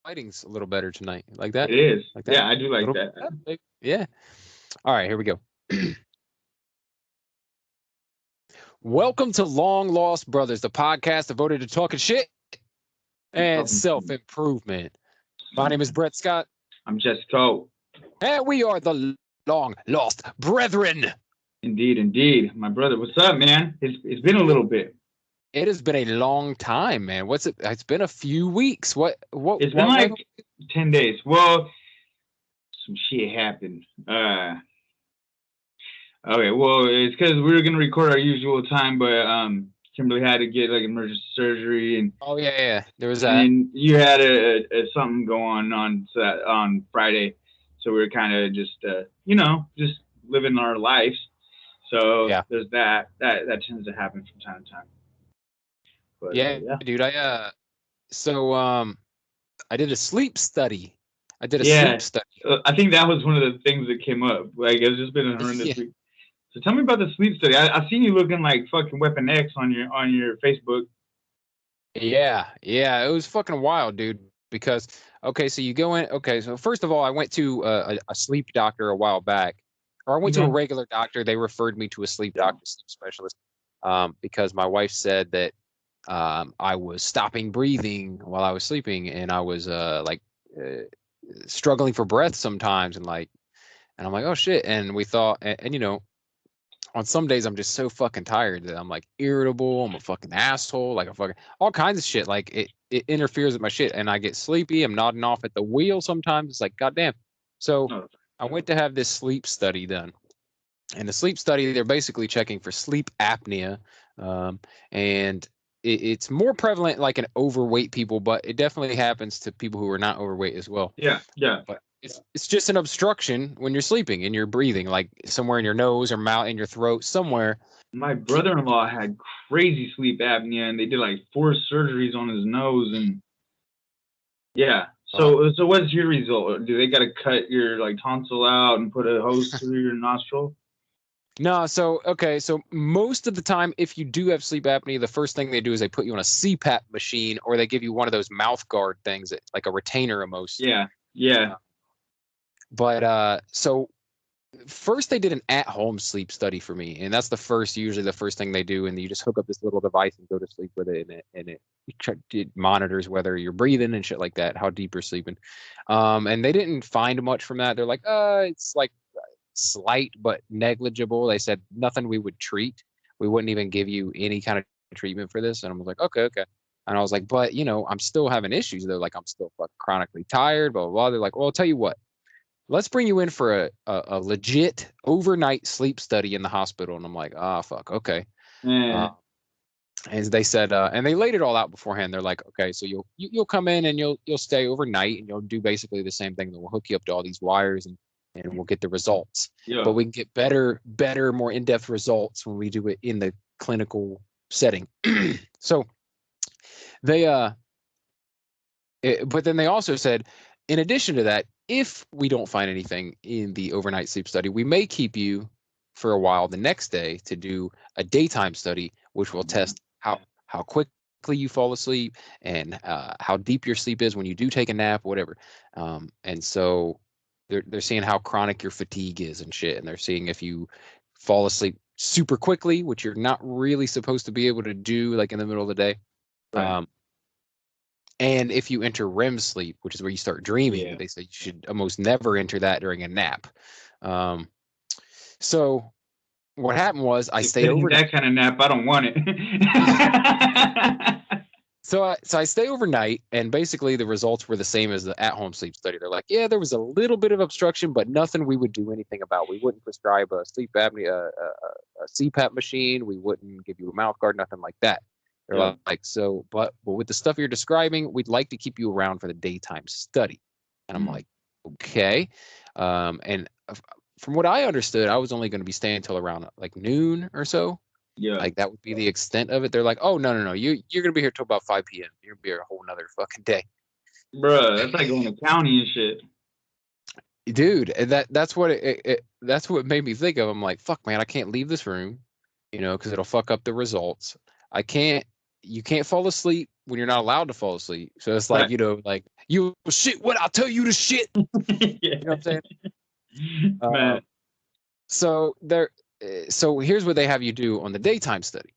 lighting's a little better tonight. Like that? It is. Like that? Yeah, I do A like little that. bit? Yeah. All right, here we go. Welcome to Long Lost Brothers, the podcast devoted to talking shit and self improvement. My name is Brett Scott, I'm Jessica. and we are the Long Lost Brethren. Indeed, indeed. My brother, what's up, man? It's been a little bit. It has been a long time, man. What's it? It's been a few weeks. It's been like 10 days. Well, some shit happened. Okay, well, it's because we were gonna record our usual time, but Kimberly had to get like emergency surgery, and Oh yeah. There was that. and you had a something go on Friday, so we were kind of just just living our lives. So Yeah. there's that tends to happen from time to time. But Yeah, yeah, dude. So I did a sleep study. I did a yeah. sleep study. I think that was one of the things that came up. Like it's just been a horrendous Yeah. week. So tell me about the sleep study. I seen you looking like fucking Weapon X on your Facebook. Yeah, it was fucking wild, dude. Because okay, so you go in. Okay, so first of all, I went to a sleep doctor a while back, or I went to a Okay. regular doctor. They referred me to a sleep Yeah. doctor, sleep specialist, because my wife said that I was stopping breathing while I was sleeping, and I was uh, struggling for breath sometimes, and I'm like, oh shit. And we thought, and on some days I'm just so fucking tired that I'm like irritable. I'm a fucking asshole. Like a fucking all kinds of shit. Like it interferes with my shit, and I get sleepy. I'm nodding off at the wheel sometimes. It's like goddamn. So Oh, I went to have this sleep study done, and the sleep study they're basically checking for sleep apnea, and it's more prevalent like in overweight people, but it definitely happens to people who are not overweight as well. yeah, yeah. But it's just an obstruction when you're sleeping and you're breathing, like somewhere in your nose or mouth, in your throat, somewhere. My brother-in-law had crazy sleep apnea, and they did like 4 surgeries on his nose, and yeah. Uh, So what's your result? Do they got to cut your like tonsil out and put a hose through your nostril? no, so okay, so most of the time, if you do have sleep apnea, the first thing they do is they put you on a CPAP machine, or they give you one of those mouth guard things, like a retainer almost. Yeah, yeah. But so first they did an at-home sleep study for me, and that's usually the first thing they do, and you just hook up this little device and go to sleep with it, it monitors whether you're breathing and shit like that, how deep you're sleeping. And they didn't find much from that. They're like, it's like slight but negligible. They said nothing we would treat. We wouldn't even give you any kind of treatment for this. And I was like, okay. And I was like, but I'm still having issues. They're like, I'm still chronically tired, blah, blah, blah. They're like, well, I'll tell you what, let's bring you in for a legit overnight sleep study in the hospital. And I'm like, fuck, okay. Yeah. And they said, and they laid it all out beforehand. They're like, okay, so you'll come in and you'll stay overnight, and you'll do basically the same thing. That we'll hook you up to all these wires, and we'll get the results. Yeah. But we can get better, more in-depth results when we do it in the clinical setting. So they but then they also said, in addition to that, if we don't find anything in the overnight sleep study, we may keep you for a while the next day to do a daytime study, which will test how quickly you fall asleep and how deep your sleep is when you do take a nap, whatever. And so they're seeing how chronic your fatigue is and shit, and they're seeing if you fall asleep super quickly, which you're not really supposed to be able to do like in the middle of the day. Right. And if you enter REM sleep, which is where you start dreaming, Yeah. they say you should almost never enter that during a nap. So what happened was I If stayed it ain't overnight. that kind of nap, I don't want it. So I stay overnight, and basically the results were the same as the at-home sleep study. They're like, yeah, there was a little bit of obstruction, but nothing we would do anything about. We wouldn't prescribe a sleep apnea, a CPAP machine. We wouldn't give you a mouth guard, nothing like that. They're Yeah. like, so, but with the stuff you're describing, we'd like to keep you around for the daytime study. And I'm like, okay. And from what I understood, I was only going to be staying until around like noon or so. Yeah. Like that would be the extent of it. They're like, oh no, you're gonna be here till about 5 p.m. You're gonna be here a whole nother fucking day, Bruh, that's like going to county and shit. dude. And that's what made me think of. I'm like, fuck, man, I can't leave this room, because it'll fuck up the results. I can't, you can't fall asleep when you're not allowed to fall asleep. So it's like, Right. you know, like, you shit, what? I'll tell you to shit. Yeah. You know what I'm saying? Man. So there, so here's what they have you do on the daytime study.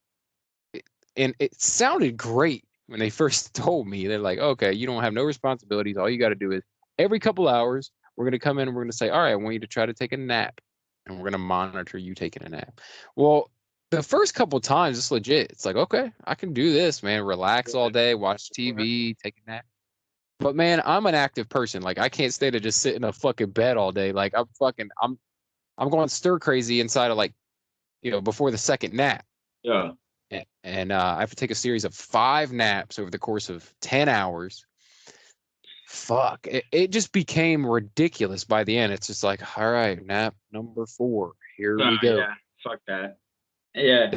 And it sounded great when they first told me. They're like, okay, you don't have no responsibilities. All you got to do is every couple hours, we're going to come in and we're going to say, all right, I want you to try to take a nap. And we're going to monitor you taking a nap. Well, the first couple times, it's legit. It's like, okay, I can do this, man. Relax all day, watch TV, take a nap. But man, I'm an active person. Like, I can't stay to just sit in a fucking bed all day. Like, I'm going stir crazy inside of, like, you know, before the second nap. Yeah. And I have to take a series of 5 naps over the course of 10 hours. Fuck. It just became ridiculous by the end. It's just like, all right, nap number 4. Here we go. Yeah. Fuck that. Yeah.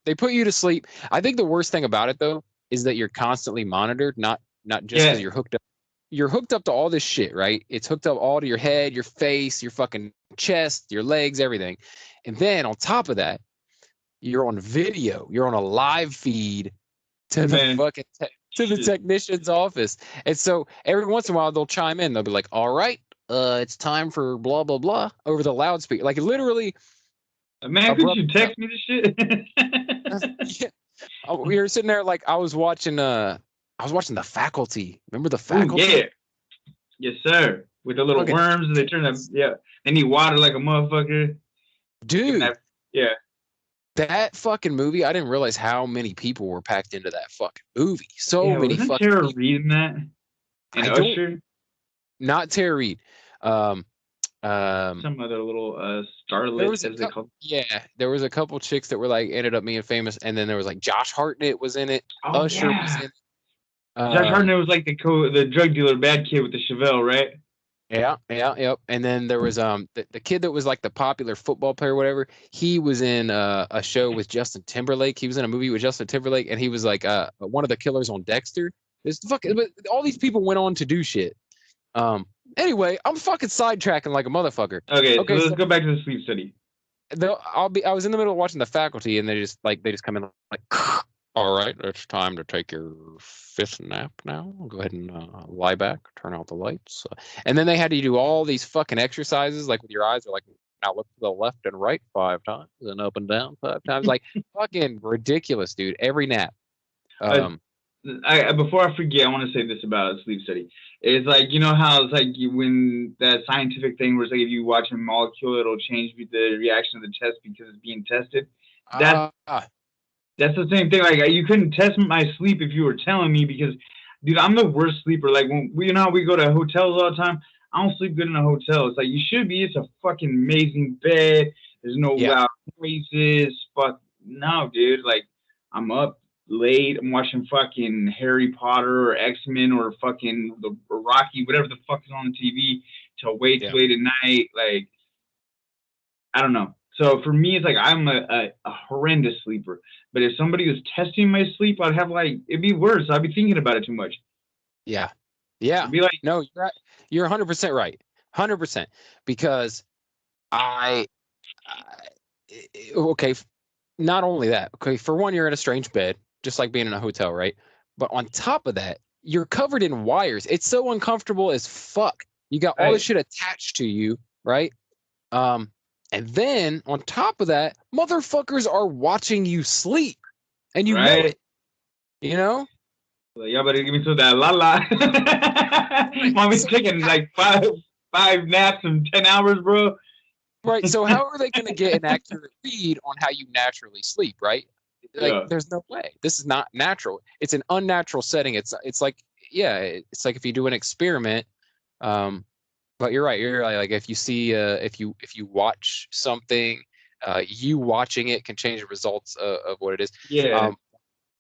They put you to sleep. I think the worst thing about it, though, is that you're constantly monitored, not just because you're hooked up. You're hooked up to all this shit, right? It's hooked up all to your head, your face, your fucking chest, your legs, everything. And then on top of that, you're on video. You're on a live feed to the fucking to the technician's office. And so every once in a while they'll chime in. They'll be like, "All right, it's time for blah blah blah," over the loudspeaker. Like, literally. Man, could you text me this shit? Yeah. We were sitting there like I was watching The Faculty. Remember The Faculty? Ooh, yeah. Yes, sir. With the little worms and they turn up. Yeah. They need water like a motherfucker. Dude. Yeah. That fucking movie, I didn't realize how many people were packed into that fucking movie. So many fucking Tara people. Reid that? And Usher? Not Tara Reid. Some other little starlet, as they call it. Yeah, there was a couple chicks that were like ended up being famous, and then there was like Josh Hartnett was in it. Oh, Usher was in it. Josh Hartnett was like the drug dealer bad kid with the Chevelle, right? Yeah. And then there was the kid that was like the popular football player, or whatever. He was in a show with Justin Timberlake. He was in a movie with Justin Timberlake, and he was like one of the killers on Dexter. But all these people went on to do shit. Anyway, I'm fucking sidetracking like a motherfucker. Okay, so let's go back to the sleep study. I was in the middle of watching The Faculty, and they just come in like, all right, it's time to take your 5th nap now. Go ahead and lie back, turn out the lights. And then they had to do all these fucking exercises, like with your eyes, are like, now look to the left and right 5 times, and up and down 5 times. Like, fucking ridiculous, dude. Every nap. Before I forget, I want to say this about a sleep study. It's like, you know how it's like when that scientific thing where it's like if you watch a molecule, it'll change the reaction of the test because it's being tested. That's the same thing. Like, you couldn't test my sleep if you were telling me because, dude, I'm the worst sleeper. Like, when you know how we go to hotels all the time? I don't sleep good in a hotel. It's like, you should be. It's a fucking amazing bed. There's no loud noises. Fuck, no, dude. Like, I'm up late. I'm watching fucking Harry Potter or X-Men or fucking or Rocky, whatever the fuck is on the TV till way too late at night. Like, I don't know. So for me, it's like I'm a horrendous sleeper. But if somebody was testing my sleep, I'd have like, it'd be worse. I'd be thinking about it too much. Yeah. It'd be like, no, you're 100% right. 100%. Because okay, not only that. Okay, for one, you're in a strange bed, just like being in a hotel, right? But on top of that, you're covered in wires. It's so uncomfortable as fuck. You got all this shit attached to you, right? And then on top of that, motherfuckers are watching you sleep, and you know it. You know? Well, y'all better give me some of that la. Mommy's taking like five naps in 10 hours, bro. Right. So how are they going to get an accurate read on how you naturally sleep? Right. Like, there's no way. This is not natural. It's an unnatural setting. It's like, it's like if you do an experiment. But you're right. You're right. Like, if you see, if you watch something, you watching it can change the results of what it is. Yeah.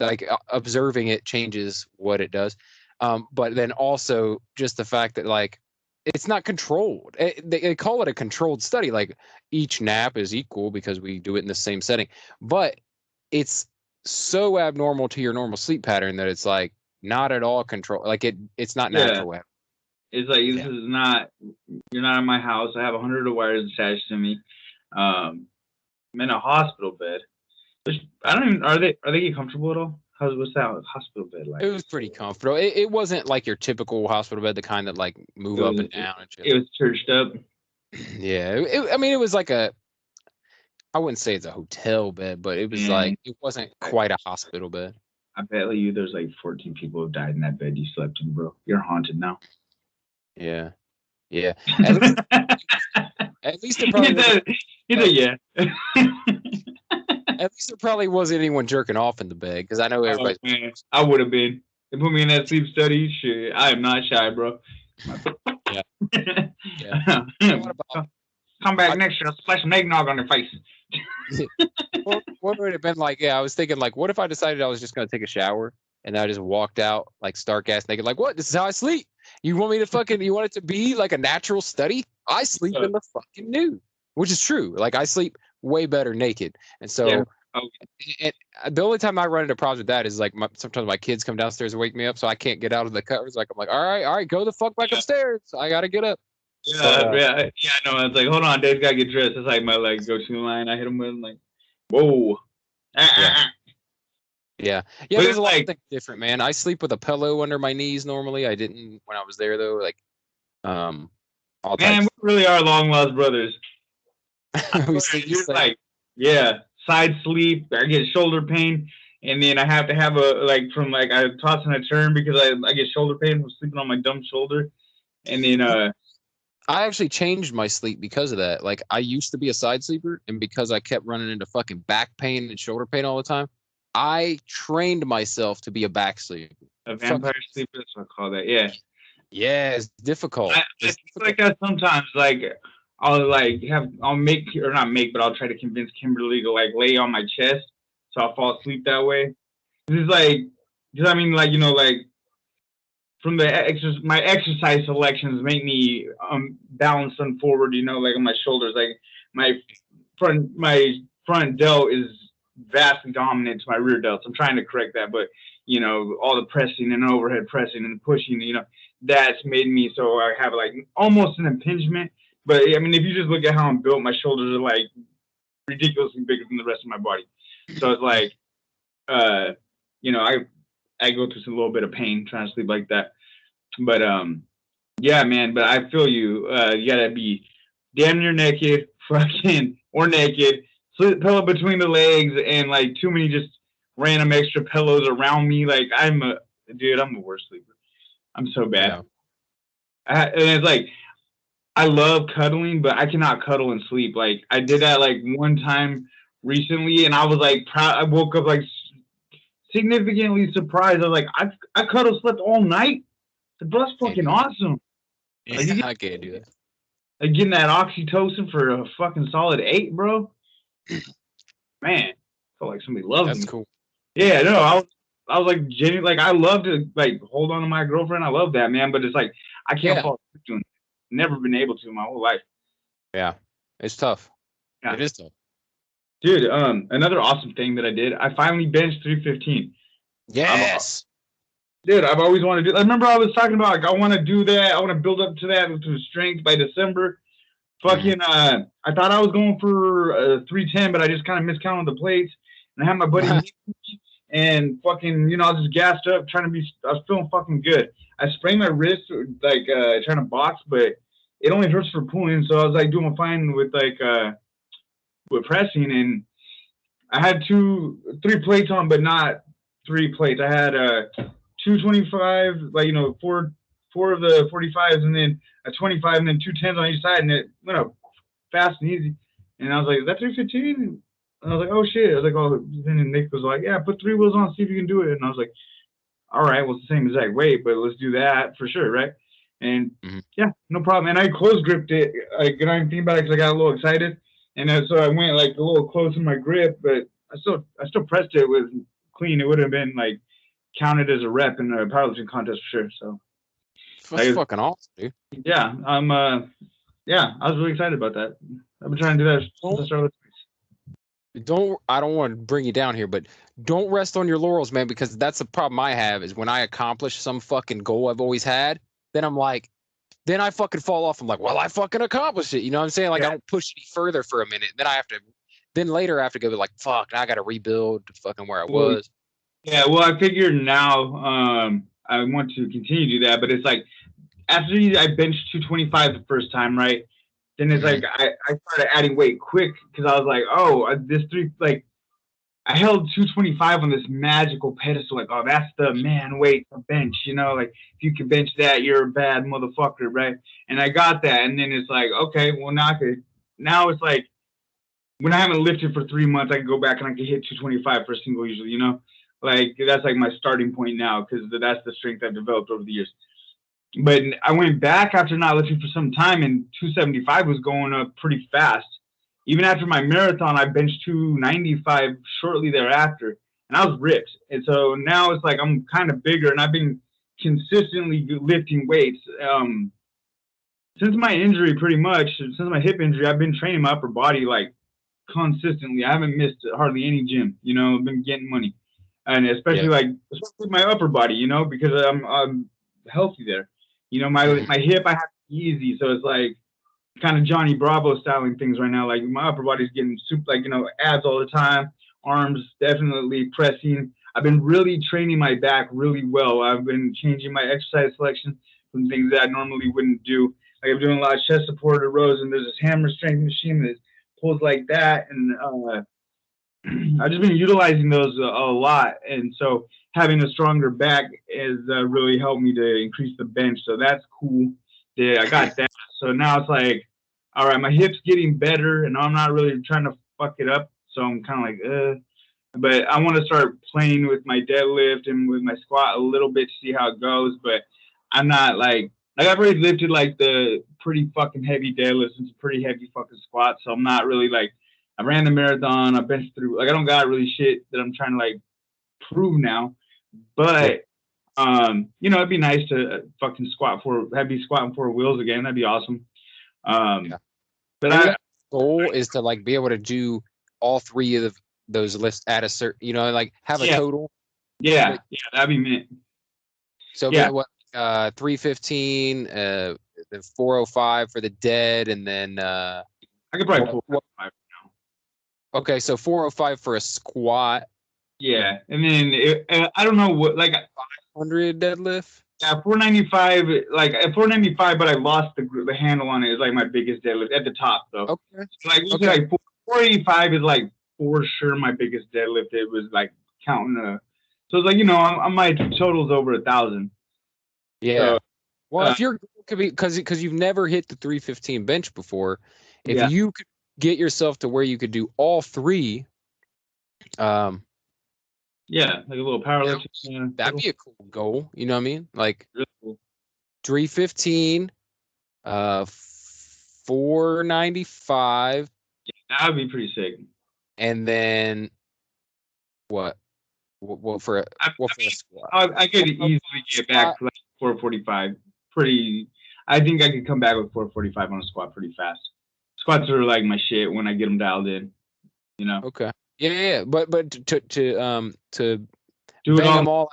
Like, observing it changes what it does. But then also just the fact that, like, it's not controlled. They call it a controlled study. Like, each nap is equal because we do it in the same setting. But it's so abnormal to your normal sleep pattern that it's like not at all controlled. Like, it's not natural. It's like, this is not, you're not in my house. I have 100 wires attached to me. I'm in a hospital bed. I don't even, are they get comfortable at all? What's that hospital bed like? It was pretty comfortable. It wasn't like your typical hospital bed, the kind that like move up and down and shit. It was churched up. Yeah, I mean, it was like I wouldn't say it's a hotel bed, but it was like it wasn't quite a hospital bed. I bet you there's like 14 people who died in that bed you slept in, bro. You're haunted now. Yeah, yeah. At least it probably yeah. At least there probably wasn't anyone jerking off in the bed, because I know everybody. Oh, man. I would have been. They put me in that sleep study. Shit, I am not shy, bro. Yeah. Yeah. Come back next year. I'll splash some eggnog on your face. What would it have been like? Yeah, I was thinking, like, what if I decided I was just going to take a shower and I just walked out like stark ass naked? Like, what? This is how I sleep. You want me to fucking? You want it to be like a natural study? I sleep in the fucking nude, which is true. Like, I sleep way better naked, and so. Yeah. And the only time I run into problems with that is like sometimes my kids come downstairs and wake me up, so I can't get out of the covers. Like, I'm like, all right, go the fuck back upstairs. I gotta get up. Yeah, I know. It's like, hold on, Dave's gotta get dressed. It's like my like go-to line. I hit him with like, whoa. Yeah. There's a lot of things different, man. I sleep with a pillow under my knees normally. I didn't when I was there though. Like, all man, we really are long lost brothers. You're like, yeah, side sleep. I get shoulder pain, and then I have to have I toss and I turn because I get shoulder pain from sleeping on my dumb shoulder, and then I actually changed my sleep because of that. Like, I used to be a side sleeper, and because I kept running into fucking back pain and shoulder pain all the time, I trained myself to be a back sleeper. A vampire sleeper, that's what I call that. Yeah. Yeah, it's difficult. I feel like that sometimes. Like, I'll try to convince Kimberly to like lay on my chest so I'll fall asleep that way. This is like, because I mean, like, you know, like from my exercise selections make me balanced on forward, you know, like on my shoulders. Like my front delt is vastly dominant to my rear delt. So I'm trying to correct that, but you know, all the pressing and overhead pressing and pushing, you know, that's made me so I have like almost an impingement. But I mean, if you just look at how I'm built, my shoulders are like ridiculously bigger than the rest of my body. So it's like, you know, I go through a little bit of pain trying to sleep like that. But yeah, man. But I feel you. You gotta be damn near naked, or naked, pillow between the legs, and like too many just random extra pillows around me. Like I'm the worst sleeper. I'm so bad. Yeah. And it's like, I love cuddling, but I cannot cuddle and sleep. Like I did that like one time recently, and I was like proud. I woke up like significantly surprised. I was like, I cuddle slept all night. That's fucking awesome. Yeah, like, I can't do that. Like getting that oxytocin for a fucking solid 8, bro. Man, felt like somebody loves me. That's cool. Yeah, no, I was like genuinely, like I love to like hold on to my girlfriend. I love that, man. But it's like I can't fall asleep doing it. Never been able to in my whole life. Yeah, it's tough. Yeah. It is tough. Dude, another awesome thing that I did, I finally benched 315. Yes. Dude, I've always wanted to do. I remember I was talking about like I want to do that. I want to build up to that to strength by December. Fucking, I thought I was going for 310, but I just kind of miscounted the plates. And I had my buddy and fucking, you know, I was just gassed up I was feeling fucking good. I sprained my wrist like trying to box, but it only hurts for pulling. So I was like doing fine with like with pressing, and I had 3 plates on, but not 3 plates. I had 225, like, you know, four of the 45s, and then a 25, and then 2 10s on each side, and it went up fast and easy. And I was like, is that 315? And I was like, oh shit. I was like, oh, then Nick was like, yeah, put 3 wheels on, see if you can do it. And I was like, all right, well, it's the same exact weight, but let's do that for sure, right? And yeah, no problem. And I close gripped it. I didn't think about it because I got a little excited, and so I went like a little close in my grip, but I still pressed it with clean. It would have been like counted as a rep in a powerlifting contest for sure. So that's fucking awesome, dude. Yeah, I was really excited about that. I've been trying to do that since the start of I don't want to bring you down here, but don't rest on your laurels, man, because that's the problem I have is when I accomplish some fucking goal I've always had, then I'm like, then I fucking fall off. I'm like, well, I fucking accomplished it. You know what I'm saying? Like, I don't push any further for a minute. Then later I have to go like, fuck, now I got to rebuild to fucking where I was. Yeah, well, I figured now I want to continue to do that, but it's like after I benched 225 the first time, right? Then it's Hmm. like I started adding weight quick because I was like, oh, this three like I held 225 on this magical pedestal, like, oh, that's the man weight to bench, you know, like if you can bench that, you're a bad motherfucker, right? And I got that, and then it's like, okay, well now it's like when I haven't lifted for 3 months, I can go back and I can hit 225 for a single usually, you know, like that's like my starting point now because that's the strength I've developed over the years. But I went back after not lifting for some time, and 275 was going up pretty fast. Even after my marathon, I benched 295 shortly thereafter, and I was ripped. And so now it's like I'm kind of bigger, and I've been consistently lifting weights. Since my injury, pretty much, since my hip injury, I've been training my upper body like consistently. I haven't missed hardly any gym. You know, I've been getting money, and Yeah. especially my upper body. You know, because I'm healthy there. You know, Hmm. my hip I have easy, so it's like kind of Johnny Bravo styling things right now. Like my upper body's getting super, like abs all the time, arms definitely pressing. I've been really training my back really well. I've been changing my exercise selection from things that I normally wouldn't do. Like I'm doing a lot of chest supported rows, and there's this hammer strength machine that pulls like that, and I've just been utilizing those a lot, and so having a stronger back has really helped me to increase the bench. So that's cool. Yeah, I got that. So now it's like, all right, my hip's getting better, and I'm not really trying to fuck it up. So I'm kind of like. But I want to start playing with my deadlift and with my squat a little bit to see how it goes. But I'm not like I've already lifted like the pretty fucking heavy deadlifts and some pretty heavy fucking squats. So I'm not really like I ran the marathon, I benched through like I don't got really shit that I'm trying to like prove now. Yeah. But it'd be nice to fucking have me squatting four wheels again. That'd be awesome. Um, Yeah. but Maybe that goal is to like be able to do all three of those lifts at a certain, like have a yeah, total. yeah, yeah, that'd be mint. So Yeah, what 315, the 405 for the dead, and then I could probably pull what five. okay, so 405 for a squat, Yeah, and then I don't know what like 100 deadlift. yeah 495 like at 495, but I lost the handle on it is like my biggest deadlift at the top though. Okay. So, like we'll say Okay. like 485 is like for sure my biggest deadlift. It was like counting so it's like my total's over 1,000. So Yeah. Well, uh, if you're could be because you've never hit the 315 bench before, if yeah, you could get yourself to where you could do all three, um, yeah, like a little power that lift. that'd be a cool goal. You know what I mean? Like Really cool. 315, 495, That would be pretty sick. and then what? What for a I, what I for a mean, squat? I could easily get back Squat. to like 445. Pretty. I think I could come back with 445 on a squat pretty fast. Squats are like my shit when I get them dialed in. You know, Okay. Yeah, yeah, yeah. But to do it bang all. them all out.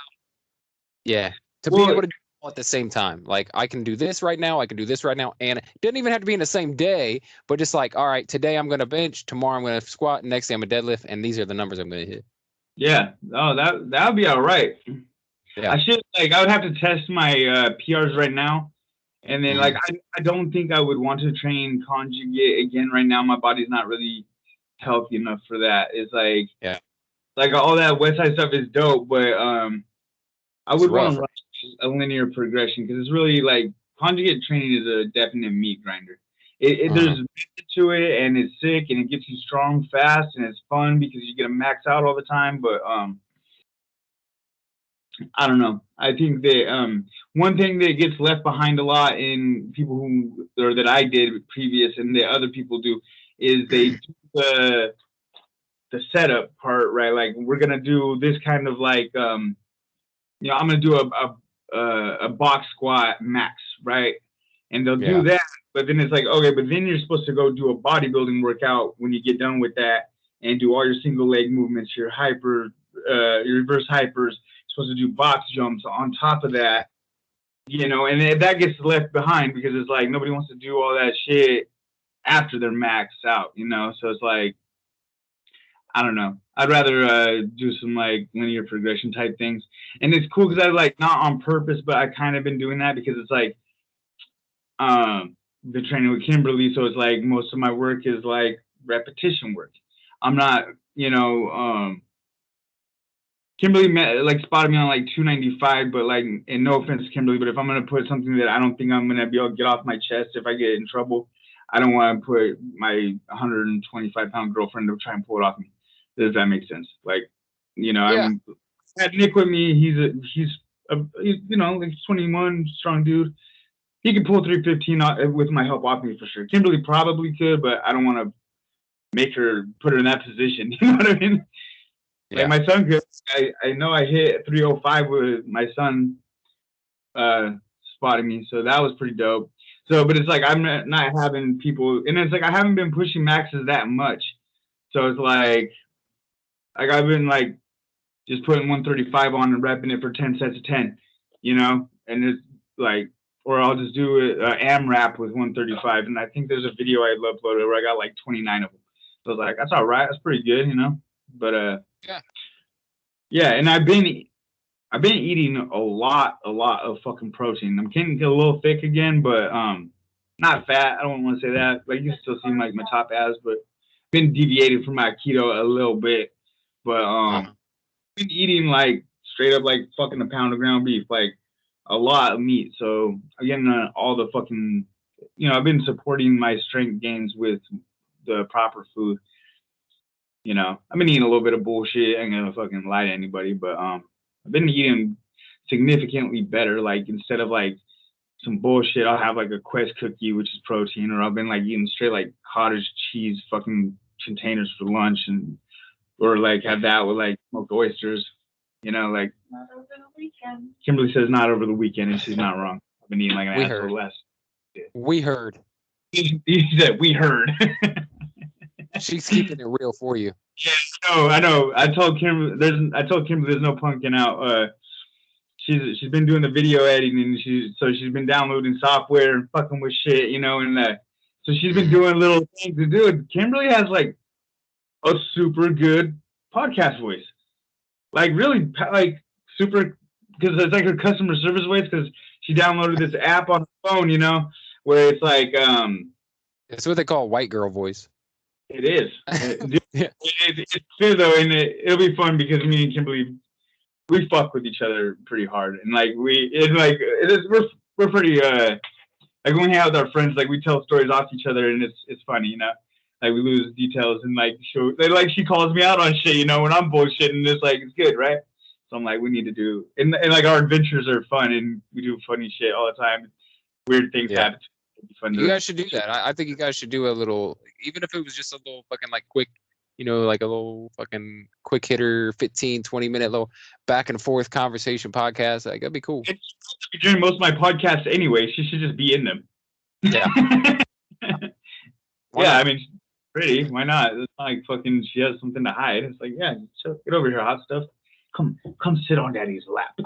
Yeah. To be Well, able to do it all at the same time. Like I can do this right now, I can do this right now, and it doesn't even have to be in the same day, but just like, all right, today I'm gonna bench, tomorrow I'm gonna squat, next day I'm gonna deadlift, and these are the numbers I'm gonna hit. yeah. Oh, that would be all right. Yeah. I should like I would have to test my PRs right now, and then like Hmm. I don't think I would want to train conjugate again right now. My body's not really healthy enough for that. It's Yeah. like all that west side stuff is dope, but I It's would want rough, to right? run a linear progression because it's really like conjugate training is a definite meat grinder. Uh-huh. There's method to it and it's sick and it gets you strong fast and it's fun because you get to max out all the time. But I don't know. I think that one thing that gets left behind a lot in people who or that I did previous and that other people do is they do the setup part right. Like we're gonna do this kind of like I'm gonna do a box squat max, right? And they'll do Yeah. that, but then it's like, okay, but then you're supposed to go do a bodybuilding workout when you get done with that and do all your single leg movements, your reverse hypers. You're supposed to do box jumps on top of that, and that gets left behind because it's like nobody wants to do all that shit after they're maxed out. So it's like I don't know. I'd rather do some like linear progression type things. And it's cool because I like not on purpose, but I kind of been doing that because it's like been training with Kimberly, so it's like most of my work is like repetition work. I'm not, Kimberly like spotted me on like 295, but like, and no offense to Kimberly, but if I'm gonna put something that I don't think I'm gonna be able to get off my chest if I get in trouble, I don't want to put my 125-pound girlfriend to try and pull it off me. Does that make sense? Like, Yeah. I had Nick with me. He's like 21, strong dude. He could pull 315 with my help off me for sure. Kimberly probably could, but I don't want to make her put her in that position. You know what I mean? Yeah. Like my son could. I know I hit 305 with my son spotting me, so that was pretty dope. So, but it's like I'm not having people, and it's like I haven't been pushing maxes that much. So it's like I've been like just putting 135 on and repping it for 10 sets of 10, and it's like, or I'll just do it AMRAP with 135, and I think there's a video I uploaded where I got like 29 of them. So I was like, that's all right, that's pretty good, But yeah, and I've been eating a lot of fucking protein. I'm getting a little thick again, but not fat. I don't want to say that. Like you still see like my top abs, but been deviated from my keto a little bit. But been eating like straight up like fucking a pound of ground beef, like a lot of meat. So again, all the fucking, I've been supporting my strength gains with the proper food. I've been eating a little bit of bullshit. I ain't gonna fucking lie to anybody, but I've been eating significantly better. Like instead of like some bullshit, I'll have like a Quest cookie, which is protein, or I've been like eating straight like cottage cheese fucking containers for lunch, or like have that with like smoked oysters. Like not over the weekend. Kimberly says not over the weekend, and she's not wrong. I've been eating like an asshole less. We heard. He said we heard. She's keeping it real for you. Yeah, I know. I told Kimberly there's no punking out. She's been doing the video editing, and she's been downloading software and fucking with shit, and so she's been doing little things to do it. Kimberly has like a super good podcast voice, like really like super, because it's like her customer service voice, because she downloaded this app on her phone, where it's like it's what they call white girl voice. It is. It's fair though, and it'll be fun because me and Kimberly, we fuck with each other pretty hard, and like we're pretty like when we hang out with our friends, like we tell stories off each other, and it's funny, like we lose details, and like she calls me out on shit, when I'm bullshitting, and it's like it's good, right? So I'm like, we need to do, and like our adventures are fun, and we do funny shit all the time. Weird things happen. You guys should do that. I think you guys should do a little, even if it was just a little fucking like quick, like a little fucking quick hitter, 15, 20-minute little back and forth conversation podcast. Like, that'd be cool. You're doing most of my podcasts anyway. She should just be in them. Yeah. Yeah, I mean, she's pretty. Why not? It's not like fucking she has something to hide. It's like, yeah, get over here, hot stuff. Come sit on daddy's lap.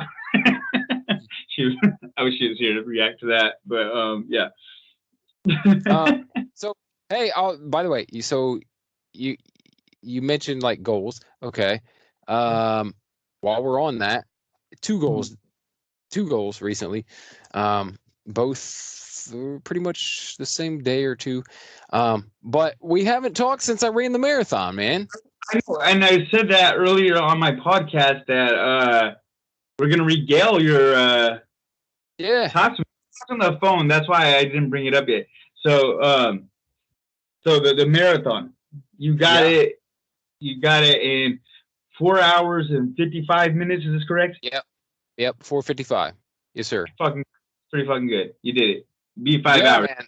I wish she was here to react to that, but yeah. So hey, by the way, so you mentioned like goals. Okay. While we're on that, two goals recently. Both pretty much the same day or two. But we haven't talked since I ran the marathon, man. I know, and I said that earlier on my podcast that we're gonna regale your talks on the phone. That's why I didn't bring it up yet. So the marathon, you got it in 4 hours and 55 minutes. Is this correct? Yep. 4:55. Yes, sir. Pretty fucking good. You did it. Beat 5 hours. Man.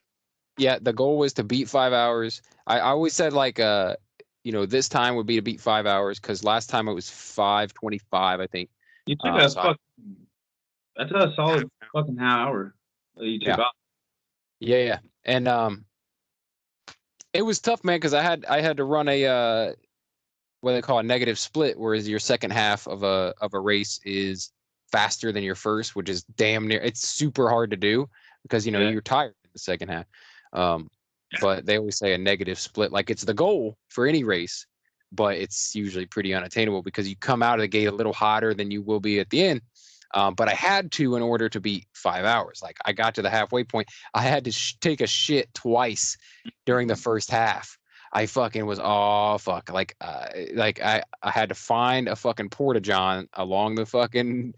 Yeah, the goal was to beat 5 hours. I always said like this time would be to beat 5 hours, because last time it was 5:25, I think. You took that's a solid fucking half hour that you took off. Yeah. And it was tough, man, because I had to run a what they call a negative split, whereas your second half of a race is faster than your first, which is damn near, it's super hard to do because you're tired in the second half. But they always say a negative split, like it's the goal for any race, but it's usually pretty unattainable because you come out of the gate a little hotter than you will be at the end. But I had to in order to beat 5 hours. Like I got to the halfway point. I had to take a shit twice during the first half. I fucking was fuck. Like I had to find a fucking porta john along the fucking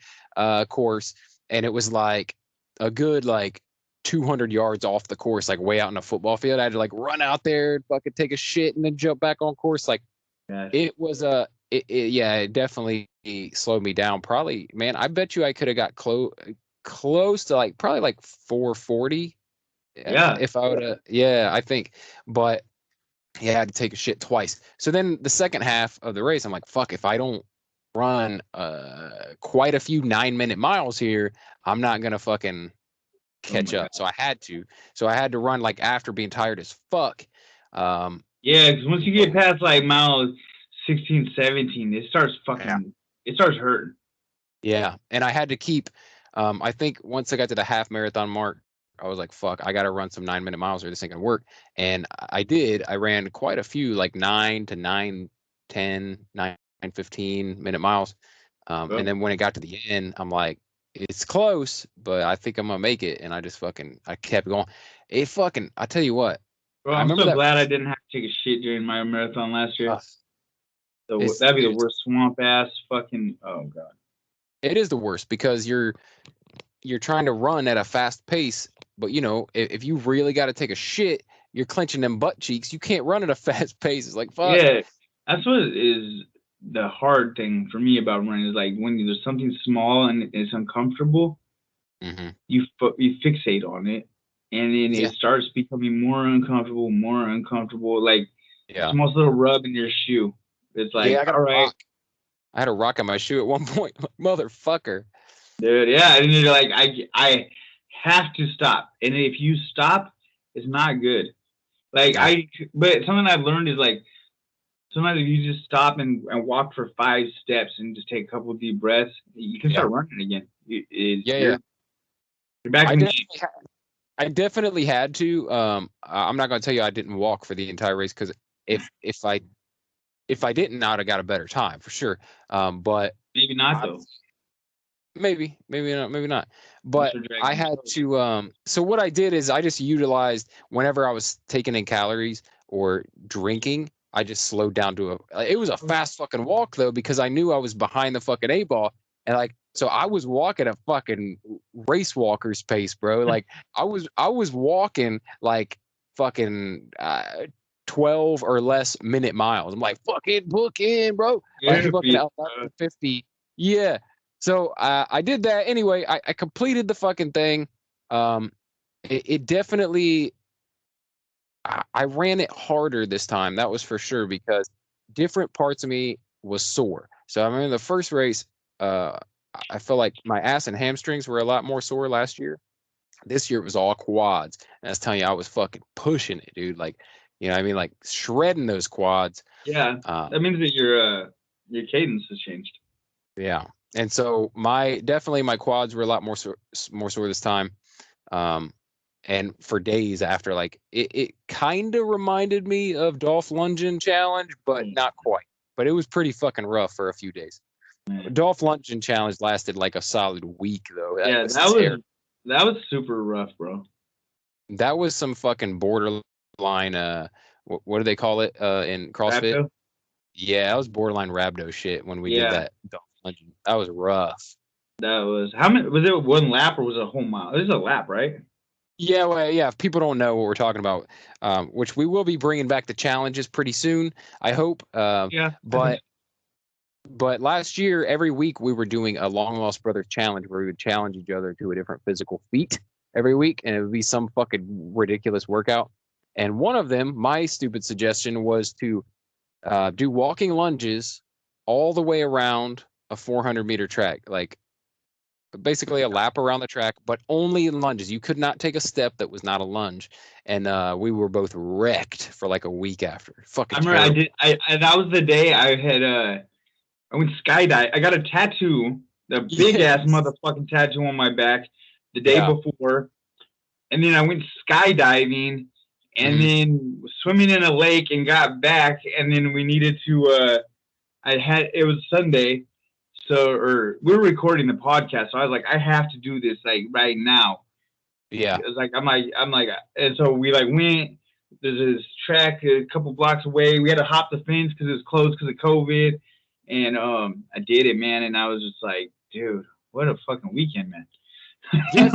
course, and it was like a good like 200 yards off the course, like way out in a football field. I had to like run out there, fucking take a shit, and then jump back on course. Like it was yeah, it definitely slowed me down. Probably, man, I bet you I could have got close to like probably like 440. Yeah. If I would have, yeah, I think, but yeah, I had to take a shit twice. So then the second half of the race, I'm like, fuck, if I don't run quite a few 9-minute miles here, I'm not gonna fucking catch up. So I had to. So I had to run like after being tired as fuck. Yeah, because once you get past like miles 16, 17, it starts fucking, it starts hurting. Yeah, and I had to keep. I think once I got to the half marathon mark, I was like, fuck, I got to run some 9-minute miles or this ain't gonna work. And I did. I ran quite a few, like 9 to 9:10, 9:15-minute miles. And then when it got to the end, I'm like, it's close, but I think I'm gonna make it. And I just I kept going. I tell you what. Bro, I'm so glad I didn't have to take a shit during my marathon last year. So that'd be the worst swamp ass fucking, oh god. It is the worst because you're trying to run at a fast pace, but you know, if you really got to take a shit, you're clenching them butt cheeks. You can't run at a fast pace. It's like, fuck. Yeah, that's what is the hard thing for me about running is like when there's something small and it's uncomfortable, you fixate on it, and then it starts becoming more uncomfortable. Like the smallest little rub in your shoe. It's like, all right. I had a rock on my shoe at one point, motherfucker. Dude, yeah, and you're like, I have to stop, and if you stop, it's not good. Like but something I've learned is like sometimes if you just stop and walk for 5 steps and just take a couple of deep breaths, you can start running again. You're back in the game. I definitely had to. I'm not going to tell you I didn't walk for the entire race because if I didn't, I'd have got a better time for sure. But maybe not though. Maybe not. But I had to. So what I did is I just utilized whenever I was taking in calories or drinking, I just slowed down to it was a fast fucking walk though because I knew I was behind the fucking 8-ball and like so I was walking a fucking race walker's pace, bro. Like I was walking like fucking 12 or less minute miles. I'm like fucking book in, bro. Like fucking out 50. Yeah. So I did that anyway. I completed the fucking thing. It definitely. I ran it harder this time. That was for sure because different parts of me was sore. So I remember the first race. I felt like my ass and hamstrings were a lot more sore last year. This year it was all quads. And I was telling you, I was fucking pushing it, dude. Like, you know what I mean? Like shredding those quads. Yeah. That means that your cadence has changed. Yeah. And so my quads were a lot more sore this time. And for days after, like it kind of reminded me of Dolph Lundgren challenge, but not quite. But it was pretty fucking rough for a few days. Dolph Lundgren challenge lasted like a solid week though. That was super rough, bro. That was some fucking borderline. What do they call it in CrossFit? Rhabdo? Yeah, that was borderline rhabdo shit when we did that. That was rough. That was how many? Was it one lap or was it a whole mile? It was a lap, right? Yeah, well, yeah. If people don't know what we're talking about, which we will be bringing back the challenges pretty soon, I hope. But last year, every week we were doing a Long Lost Brothers challenge where we would challenge each other to a different physical feat every week, and it would be some fucking ridiculous workout. And one of them, my stupid suggestion, was to do walking lunges all the way around a 400-meter track, like basically a lap around the track, but only lunges. You could not take a step that was not a lunge. And we were both wrecked for like a week after. Fucking I remember that was the day I had I went skydive. I got a tattoo, a big ass motherfucking tattoo on my back the day before. And then I went skydiving and then swimming in a lake and got back, and then we needed to. It was Sunday, or we were recording the podcast, so I was like, I have to do this like right now. Yeah. It was like I'm like, and so we like went. There's this track a couple blocks away. We had to hop the fence because it was closed because of COVID, and I did it, man. And I was just like, dude, what a fucking weekend, man. Yeah,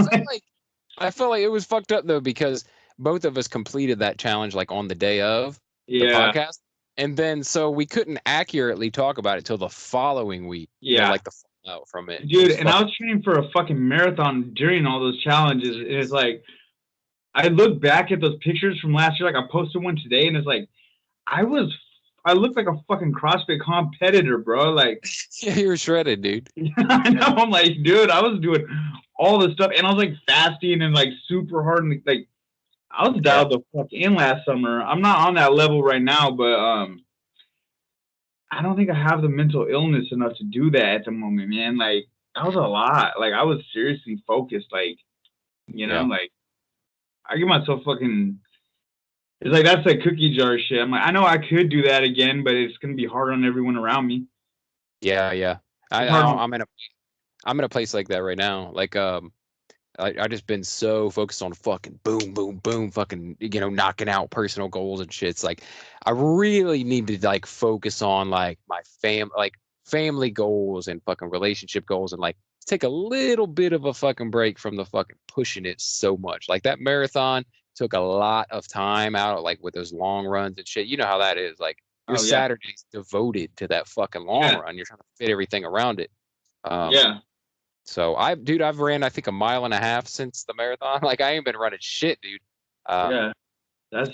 I felt like it was fucked up though because both of us completed that challenge like on the day of the podcast, and then so we couldn't accurately talk about it till the following week. Yeah, you know, like the fallout from it, dude. And I was training for a fucking marathon during all those challenges, and it's like I look back at those pictures from last year. Like I posted one today, and it's like I looked like a fucking CrossFit competitor, bro. Like, yeah, you were shredded, dude. I know. I'm like, dude, I was doing all this stuff, and I was like fasting and like super hard, and like I was dialed the fuck in last summer. I'm not on that level right now, but I don't think I have the mental illness enough to do that at the moment, man. Like that was a lot. Like I was seriously focused, like like I give myself fucking. It's like that's like cookie jar shit. I'm like, I know I could do that again, but it's gonna be hard on everyone around me. Yeah. I'm in a place like that right now. Like I just been so focused on fucking boom, fucking knocking out personal goals and shit. It's like I really need to like focus on like my family goals and fucking relationship goals and like take a little bit of a fucking break from the fucking pushing it so much. Like that marathon took a lot of time out, like with those long runs and shit. You know how that is. Like your Saturday's devoted to that fucking long run. You're trying to fit everything around it. So I've ran I think 1.5 miles since the marathon. Like I ain't been running shit, dude. That's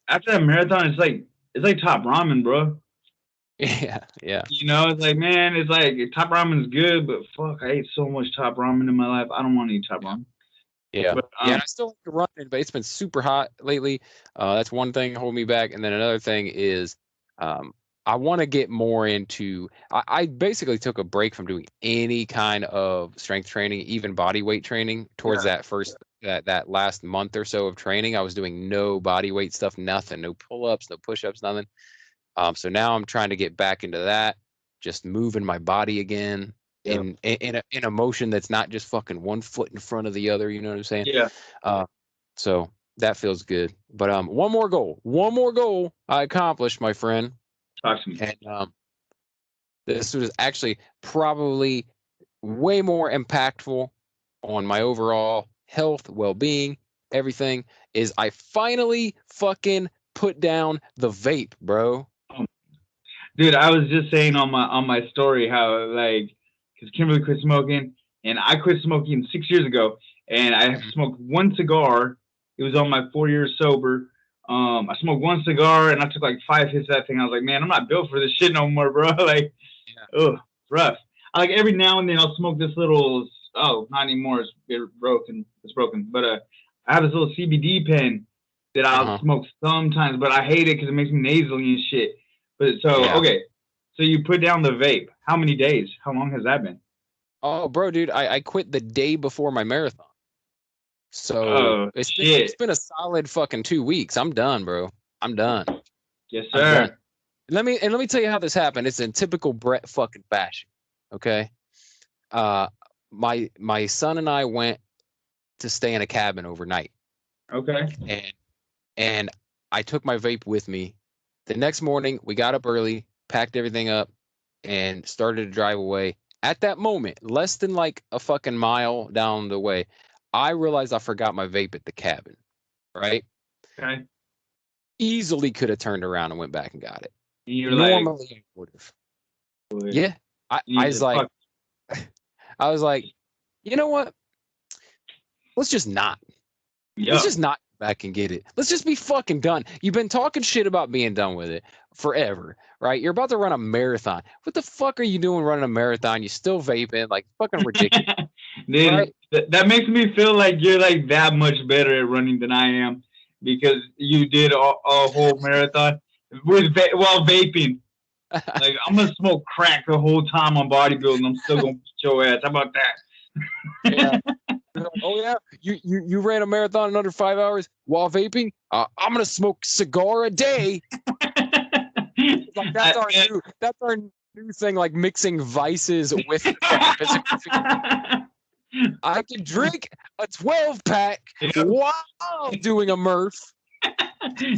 after that marathon, it's like top ramen, bro. Yeah. It's like, man, it's like top ramen's good, but fuck, I ate so much top ramen in my life. I don't want to eat top ramen. Yeah, and I still like to run, but it's been super hot lately. That's one thing holding me back. And then another thing is I want to get more into I basically took a break from doing any kind of strength training, even body weight training towards that last month or so of training. I was doing no body weight stuff, nothing, no pull-ups, no push-ups, nothing. So now I'm trying to get back into that, just moving my body again. In a motion that's not just fucking one foot in front of the other, you know what I'm saying? Yeah. So that feels good. But one more goal I accomplished, my friend. Talk to me. And this was actually probably way more impactful on my overall health, well-being, everything. Is I finally fucking put down the vape, bro. Dude, I was just saying on my story how like. Because Kimberly quit smoking, and I quit smoking 6 years ago, and I smoked one cigar. It was on my 4 years sober. I smoked one cigar, and I took like 5 hits of that thing. I was like, man, I'm not built for this shit no more, bro. Like, it's rough. I like every now and then I'll smoke this little. Oh, not anymore. It's broken. But I have this little CBD pen that I'll smoke sometimes, but I hate it because it makes me nasally and shit. But okay. So you put down the vape. How many days? How long has that been? Oh, bro, dude, I quit the day before my marathon. So it's been a solid fucking 2 weeks. I'm done, bro. I'm done. Yes, sir. Done. Let me tell you how this happened. It's in typical Brett fucking fashion. Okay. My son and I went to stay in a cabin overnight. Okay. And I took my vape with me. The next morning, we got up early, packed everything up, and started to drive away. At that moment, less than like a fucking mile down the way, I realized I forgot my vape at the cabin. Right? Okay. Easily could have turned around and went back and got it. Normally, I would have. Yeah. I was like, you know what? Let's just not. Yeah. Let's just not go back and get it. Let's just be fucking done. You've been talking shit about being done with it forever, right? You're about to run a marathon. What the fuck are you doing running a marathon? You still vaping? Like, fucking ridiculous. Dude, right? That makes me feel like you're like that much better at running than I am because you did a whole marathon while vaping. Like, I'm going to smoke crack the whole time on bodybuilding. I'm still going to beat your ass. How about that? Yeah. Oh yeah, you ran a marathon in under 5 hours while vaping. I'm gonna smoke cigar a day. Like that's our new thing. Like mixing vices with fucking physical fitness. I can drink a 12-pack while doing a Murph.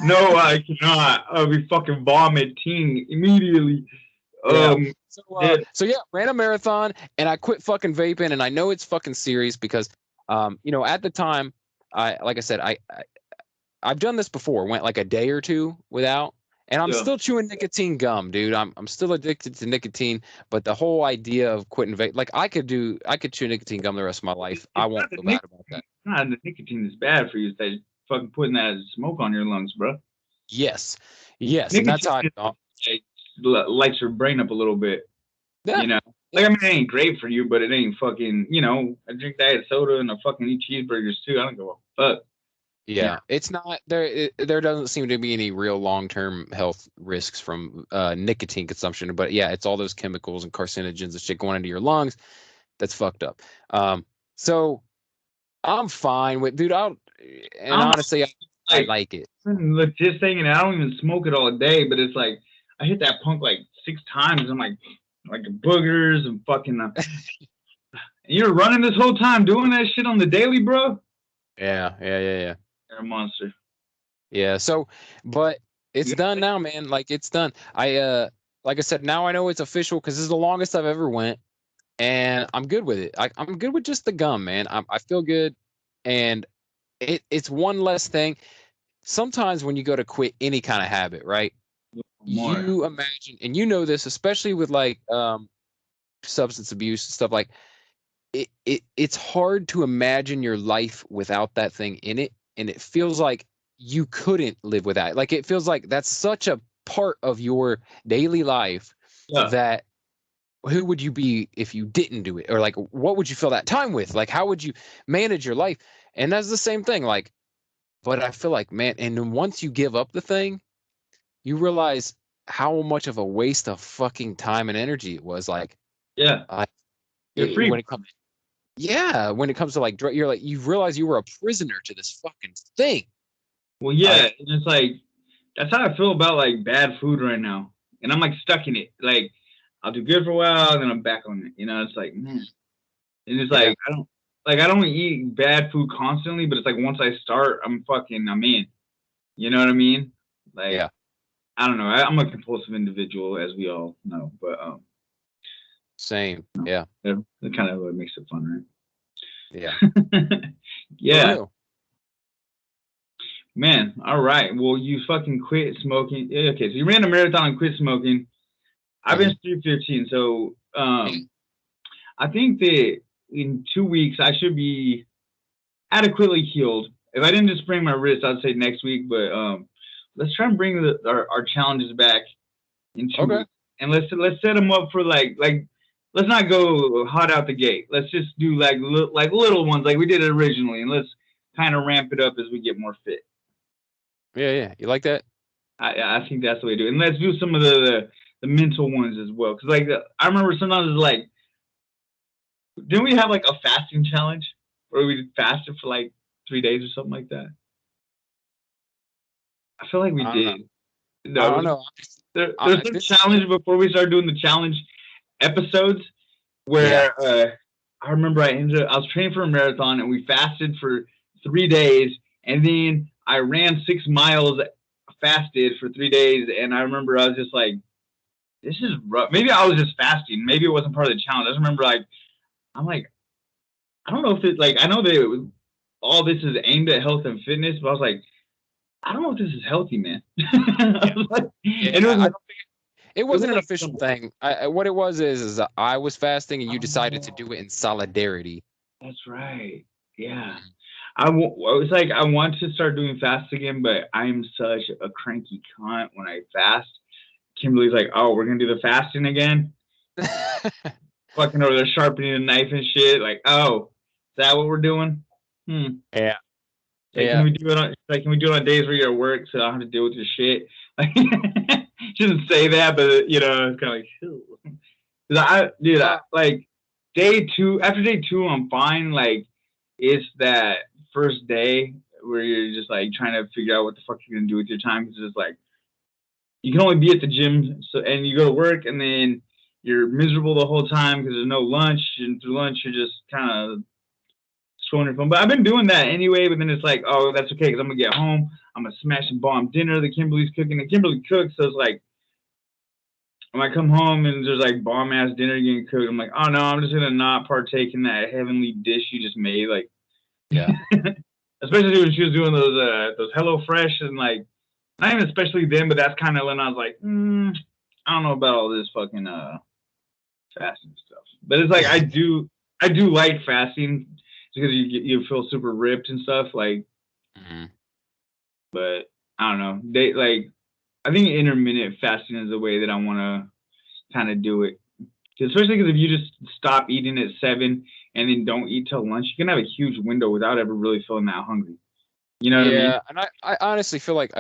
No, I cannot. I'll be fucking vomiting immediately. Yeah. So yeah, ran a marathon and I quit fucking vaping. And I know it's fucking serious because, at the time, like I said, I've done this before. Went like a day or two without, and I'm still chewing nicotine gum, dude. I'm still addicted to nicotine. But the whole idea of quitting vape, like I could chew nicotine gum the rest of my life. I won't feel bad about that. Nah, the nicotine is bad for you. It's that fucking putting that smoke on your lungs, bro. Yes, and that's how I thought. Lights your brain up a little bit. Yeah. You know, like I mean, it ain't great for you, but it ain't fucking. I drink diet soda and I fucking eat cheeseburgers too. I don't give a fuck. Yeah, it's not there. There doesn't seem to be any real long-term health risks from nicotine consumption, but yeah, it's all those chemicals and carcinogens and shit going into your lungs. That's fucked up. So I'm fine with, dude. Honestly, I like it. Just saying it, I don't even smoke it all day, but it's like I hit that punk like 6 times. I'm like boogers and fucking. You're running this whole time doing that shit on the daily, bro. Yeah. You're a monster. Yeah. So, but it's done now, man. Like it's done. Like I said, now I know it's official because this is the longest I've ever went, and I'm good with it. I'm good with just the gum, man. I feel good, and it's one less thing. Sometimes when you go to quit any kind of habit, right? You imagine, and you know this, especially with like substance abuse and stuff, like it's hard to imagine your life without that thing in it, and it feels like you couldn't live without it. Like it feels like that's such a part of your daily life that who would you be if you didn't do it? Or like what would you fill that time with? Like how would you manage your life? And that's the same thing. Like, but I feel like, man, and then once you give up the thing, you realize how much of a waste of fucking time and energy it was. Like, you're free when it comes. Yeah, when it comes to like, you're like, you realize you were a prisoner to this fucking thing. Well, yeah, and it's like that's how I feel about like bad food right now, and I'm like stuck in it. Like I'll do good for a while, and then I'm back on it. It's like, man, and it's like I don't eat bad food constantly, but it's like once I start, I'm in. You know what I mean? Like, yeah. I don't know. I'm a compulsive individual, as we all know, but same. Yeah. That kind of what makes it fun, right? Yeah. Yeah. Man, all right. Well, you fucking quit smoking. Okay, so you ran a marathon and quit smoking. I've been 315, so I think that in 2 weeks I should be adequately healed. If I didn't just sprain my wrist, I'd say next week. But let's try and bring our challenges back in 2 weeks, and let's set them up for like let's not go hot out the gate. Let's just do like little ones like we did originally, and let's kind of ramp it up as we get more fit. Yeah. You like that? I think that's the way to do it. And let's do some of the mental ones as well. Because like I remember sometimes it's like, didn't we have like a fasting challenge where we fasted for like 3 days or something like that? I feel like we did. No, I don't know. There's some challenge before we started doing the challenge episodes where I remember I was training for a marathon and we fasted for 3 days, and then I ran 6 miles fasted for 3 days, and I remember I was just like, this is rough. Maybe I was just fasting. Maybe it wasn't part of the challenge. I just remember I'm like, I don't know if it like I know that all this is aimed at health and fitness, but I was like, I don't know if this is healthy, man. It wasn't an official thing. What it was is I was fasting and you decided to do it in solidarity. That's right. Yeah. I was like, I want to start doing fast again, but I'm such a cranky cunt when I fast. Kimberly's like, oh, we're going to do the fasting again? Fucking over there sharpening a knife and shit. Like, oh, is that what we're doing? Yeah. Like, can we do it on days where you're at work so I don't have to deal with your shit? Like, she doesn't say that, but it's kind of like, like day 2. After day 2, I'm fine. Like, it's that first day where you're just like trying to figure out what the fuck you're gonna do with your time because it's like you can only be at the gym, so and you go to work and then you're miserable the whole time because there's no lunch, and through lunch you're just kind of scrolling your phone. But I've been doing that anyway. But then it's like, oh, that's okay because I'm gonna get home, I'm gonna smash and bomb dinner that Kimberly's cooking, and Kimberly cooks, so it's like when I come home and there's like bomb ass dinner getting cooked, I'm like, oh no, I'm just gonna not partake in that heavenly dish you just made, like. Yeah. Especially when she was doing those Hello Fresh and like not even especially then, but that's kind of when I was like, I don't know about all this fucking fasting stuff. But it's like I do like fasting because you feel super ripped and stuff like. Mm-hmm. But I don't know. I think intermittent fasting is the way that I want to kind of do it. Especially because if you just stop eating at 7 and then don't eat till lunch, you can have a huge window without ever really feeling that hungry. You know what I mean? Yeah, and I honestly feel like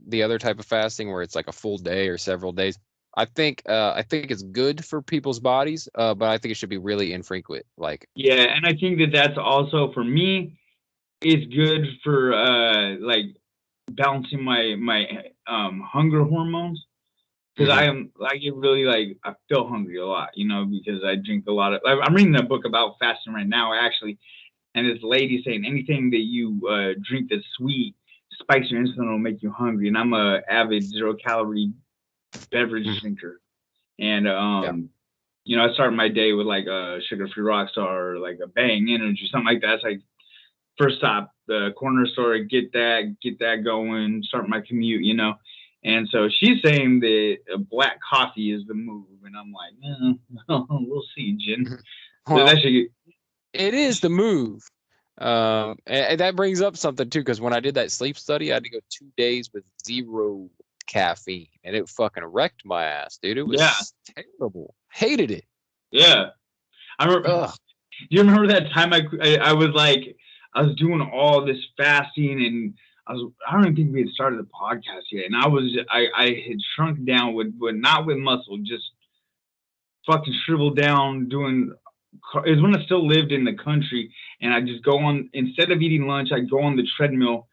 the other type of fasting where it's like a full day or several days. I think it's good for people's bodies, but I think it should be really infrequent. Like, yeah, and I think that's also for me. It's good for like balancing my hunger hormones because I get really like I feel hungry a lot, you know, because I drink a lot of. I'm reading a book about fasting right now actually, and this lady saying anything that you drink that's sweet spikes your insulin will make you hungry, and I'm a avid 0-calorie beverage drinker, and you know, I start my day with like a sugar-free Rockstar or like a Bang Energy, something like that. It's like first stop, the corner store, get that going, start my commute, you know. And so she's saying that black coffee is the move, and I'm like, we'll see, Jen. well, So that should it is the move. And that brings up something too, because when I did that sleep study, I had to go 2 days with 0 caffeine, and it fucking wrecked my ass, dude. It was terrible. Hated it. Yeah, I remember. Ugh. Do you remember that time I was like I was doing all this fasting and I don't even think we had started the podcast yet, and I had shrunk down with not with muscle, just fucking shriveled down doing. It was when I still lived in the country, and I just go on instead of eating lunch, I'd go on the treadmill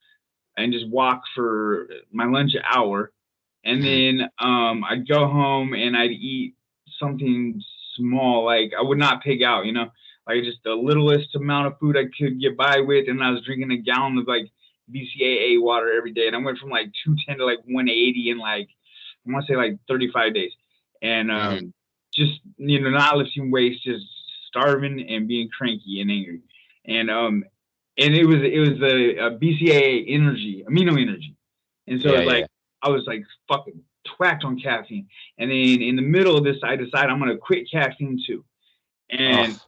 and just walk for my lunch hour, and then I'd go home and I'd eat something small, like I would not pig out, you know, like just the littlest amount of food I could get by with, and I was drinking a gallon of like BCAA water every day, and I went from like 210 to like 180 in like I want to say like 35 days, and just you know not lifting weights, just starving and being cranky and angry, and it was the BCAA energy, amino energy, and so I was like fucking twacked on caffeine, and then in the middle of this I decided I'm gonna quit caffeine too, and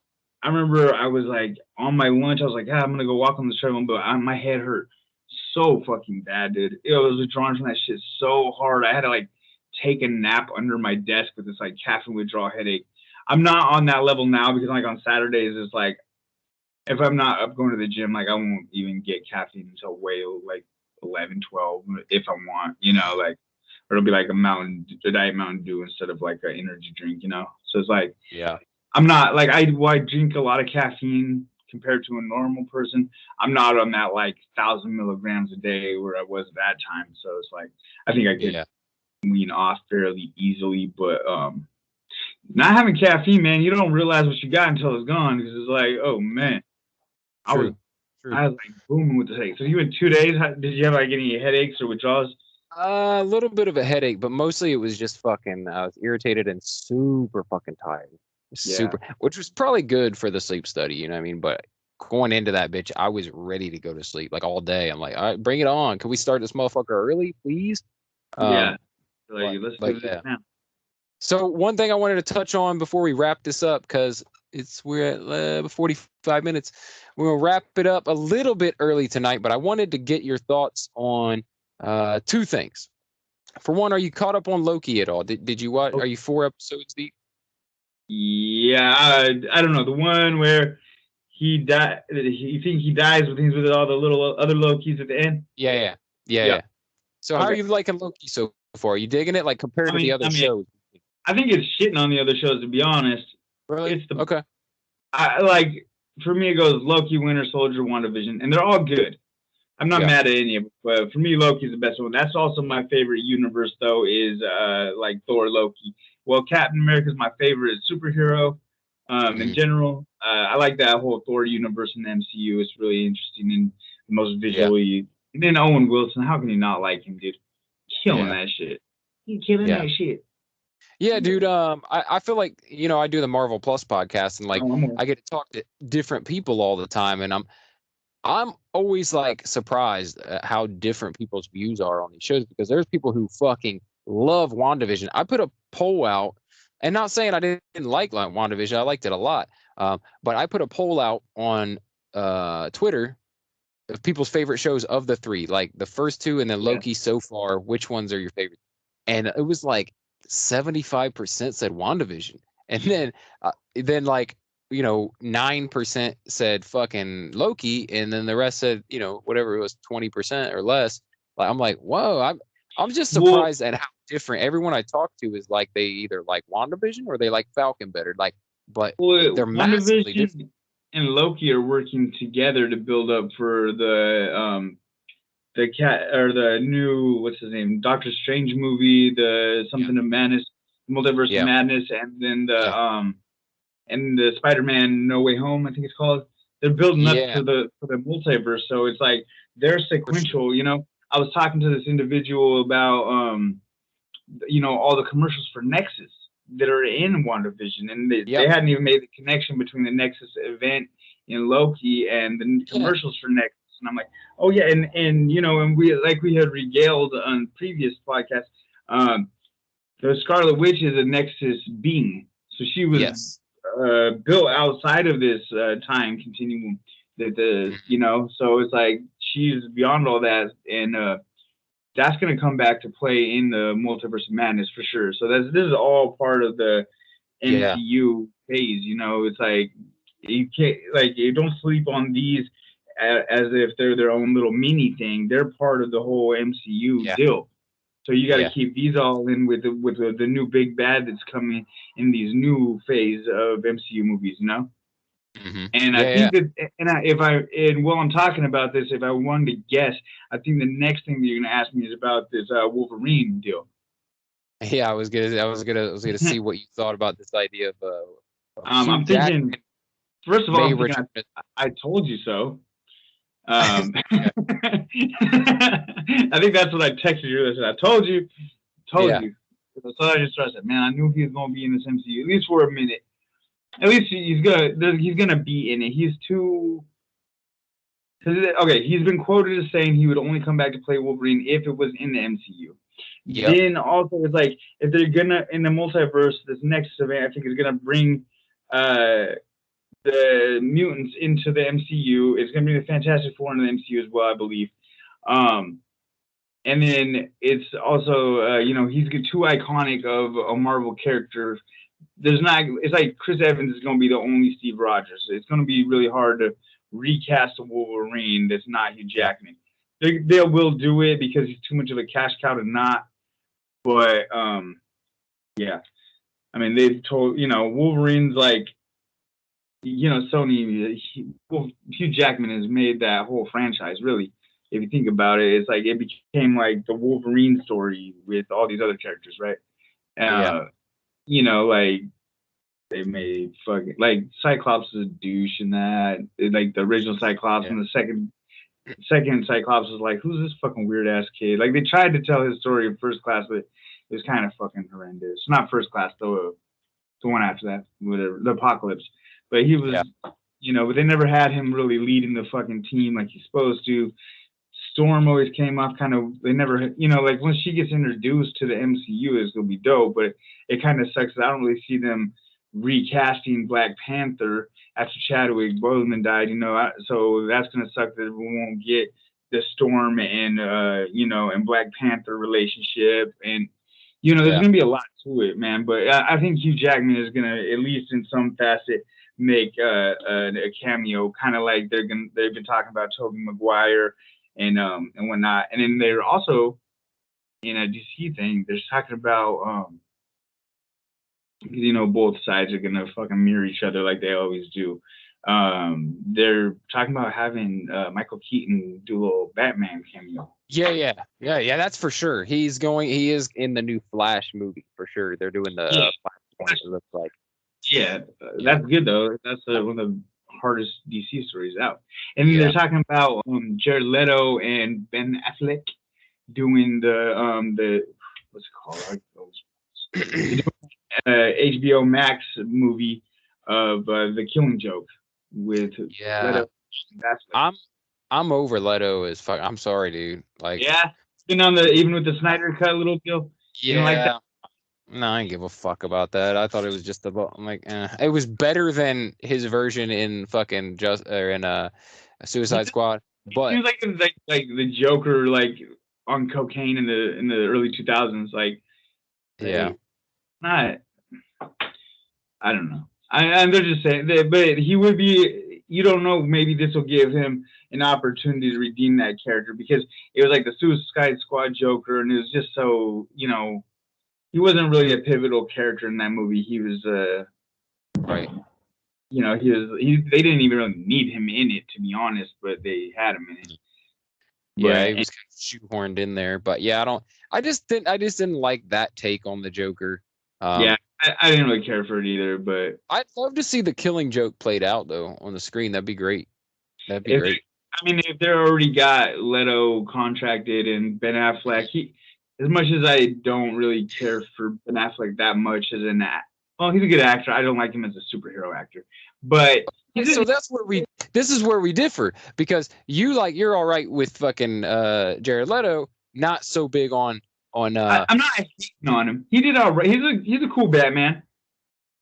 I remember I was like on my lunch I was like I'm gonna go walk on the treadmill, but my head hurt so fucking bad, dude. It was withdrawing from that shit so hard. I had to like take a nap under my desk with this like caffeine withdrawal headache. I'm not on that level now because like on Saturdays it's like if I'm not up going to the gym, like I won't even get caffeine until way like 11, 12 if I want, you know, like or it'll be like a diet Mountain Dew instead of like an energy drink, you know. So it's like I'm not like I drink a lot of caffeine compared to a normal person. I'm not on that like 1,000 milligrams a day where I was at that time. So it's like I think I could wean off fairly easily, but not having caffeine, man, you don't realize what you got until it's gone because it's like, oh man, I was like booming with the headache. So you in 2 days, did you have like any headaches or withdrawals? A little bit of a headache, but mostly it was just fucking. I was irritated and super fucking tired. Super, which was probably good for the sleep study, you know what I mean? But going into that bitch, I was ready to go to sleep like all day. I'm like, all right, bring it on. Can we start this motherfucker early, please? Let's do this now. So one thing I wanted to touch on before we wrap this up, because we're at 45 minutes. We're gonna wrap it up a little bit early tonight, but I wanted to get your thoughts on 2 things. For one, are you caught up on Loki at all? Did you watch? Are you 4 episodes deep? Yeah, I don't know, the one where he died. You think he dies with all the little other Lokis at the end? Yeah. So how are you liking Loki so far? Are you digging it, like compared to the other shows? I think it's shitting on the other shows, to be honest. Really? It's I like for me, it goes Loki, Winter Soldier, WandaVision, and they're all good. I'm not Yeah. mad at any of it, but for me, Loki's the best one. That's also my favorite universe, though, is like Thor, Loki. Well, Captain America's my favorite superhero in Mhm. general. I like that whole Thor universe in the MCU. It's really interesting and the most Yeah. visually. And then Owen Wilson, how can you not like him, dude? Killing Yeah. that shit. He killing Yeah. that shit. Yeah, dude. I feel like, I do the Marvel Plus podcast, and like Oh, I get to talk to different people all the time, and I'm always like surprised at how different people's views are on these shows, because there's people who fucking love WandaVision. I put a poll out, and not saying I didn't like WandaVision, I liked it a lot. But I put a poll out on Twitter of people's favorite shows of the three, like the first two and then yeah. Loki so far. Which ones are your favorite? And it was like 75% said WandaVision, and then like 9% said fucking Loki, and then the rest said whatever it was, 20% or less. Like I'm like, whoa, I'm just Well, surprised at how different everyone I talk to is. Like they either like WandaVision or they like Falcon better. Like, but they're massively different. WandaVision and Loki are working together to build up for the cat or the new what's his name Doctor Strange movie, the Yeah, something of Madness, Multiverse of yeah, Madness, and then yeah, the Spider-Man No Way Home, I think it's called. They're building up yeah, for the multiverse, so it's like they're for sure. sequential. I was talking to this individual about all the commercials for Nexus that are in WandaVision, and they Yep. hadn't even made the connection between the Nexus event in Loki and the Yeah. commercials for Nexus. And I'm like, oh yeah, and we had regaled on previous podcasts. Um, the Scarlet Witch is a Nexus being, so she was Yes. built outside of this time continuum. So it's like she's beyond all that, and that's going to come back to play in the Multiverse of Madness for sure. So this is all part of the Yeah. MCU phase. It's like you can't you don't sleep on these as if they're their own little mini thing. They're part of the whole MCU Yeah. deal. So you got to Yeah. keep these all in with the new big bad that's coming in these new phase of MCU movies. And I Yeah. Yeah. think that, and while I'm talking about this, if I wanted to guess, I think the next thing that you're gonna ask me is about this Wolverine deal. Yeah. I was gonna see what you thought about this idea of Hugh I'm thinking, Jackman first of all, may I'm thinking return. I told you so. Yeah. I think that's what I texted you. I said, I told Yeah. you. So I just said, man, I knew he was gonna be in this MCU at least for a minute. At least he's gonna be in it. He's too. Okay, he's been quoted as saying he would only come back to play Wolverine if it was in the MCU. Yep. Then also it's like if they're gonna in the multiverse, this next event I think is gonna bring the mutants into the MCU. It's gonna bring the Fantastic Four into the MCU as well, I believe. Um, and then it's also he's too iconic of a Marvel character. It's like Chris Evans is going to be the only Steve Rogers. It's going to be really hard to recast a Wolverine that's not Hugh Yeah. Jackman. They will do it because he's too much of a cash cow to not. But yeah, I mean they've told Wolverine's like Sony. Hugh Jackman has made that whole franchise really. If you think about it, it's like it became like the Wolverine story with all these other characters, right? Yeah. Like they made fucking like Cyclops is a douche in that. Like the original Cyclops Yeah. and the second Cyclops was like, who's this fucking weird ass kid? Like they tried to tell his story in First Class, but it was kind of fucking horrendous. Not First Class though, the one after that, whatever, the Apocalypse. But he was, Yeah. but they never had him really leading the fucking team like he's supposed to. Storm always came off kind of. They never, like when she gets introduced to the MCU, it's gonna be dope. But it kind of sucks that I don't really see them recasting Black Panther after Chadwick Boseman died. So that's gonna suck that we won't get the Storm and and Black Panther relationship, and there's Yeah. gonna be a lot to it, man. But I think Hugh Jackman is gonna, at least in some facet, make a cameo, kind of like they've been talking about Tobey Maguire and whatnot. And then they're also in a DC thing. They're talking about both sides are gonna fucking mirror each other like they always do. they're talking about having Michael Keaton do a little Batman cameo. Yeah. That's for sure. He is in the new Flash movie for sure. They're doing the Yeah, Flashpoint. It looks like. yeah, Yeah. that's good though. That's one of the hardest DC stories out. And then they're Yeah. talking about Jared Leto and Ben Affleck doing the what's it called? They're doing HBO Max movie of The Killing Joke with Yeah. Leto. That's I'm over Leto as fuck. I'm sorry, dude. Like, yeah. Been on the even with the Snyder cut, little Bill. You don't like that? yeah. No, I didn't give a fuck about that. I thought it was just about. I'm like, it was better than his version in fucking Suicide Squad. He But was like the Joker, like on cocaine in the early 2000s. yeah, Not. I don't know. And they're just saying that, but he would be. You don't know. Maybe this will give him an opportunity to redeem that character because it was like the Suicide Squad Joker, and it was just so he wasn't really a pivotal character in that movie. He was right. they didn't even really need him in it, to be honest, but they had him in it. Yeah, But he was kind of shoehorned in there. But yeah, I just didn't like that take on the Joker. yeah, I didn't really care for it either. But I'd love to see the Killing Joke played out though on the screen. That'd be great. That'd be if great. I mean, if they're already got Leto contracted and Ben Affleck, as much as I don't really care for Ben Affleck that much as an well, he's a good actor. I don't like him as a superhero actor, but So this is where we differ because you're all right with fucking Jared Leto, not so big on I'm not hating on him. He did all right. He's a cool Batman.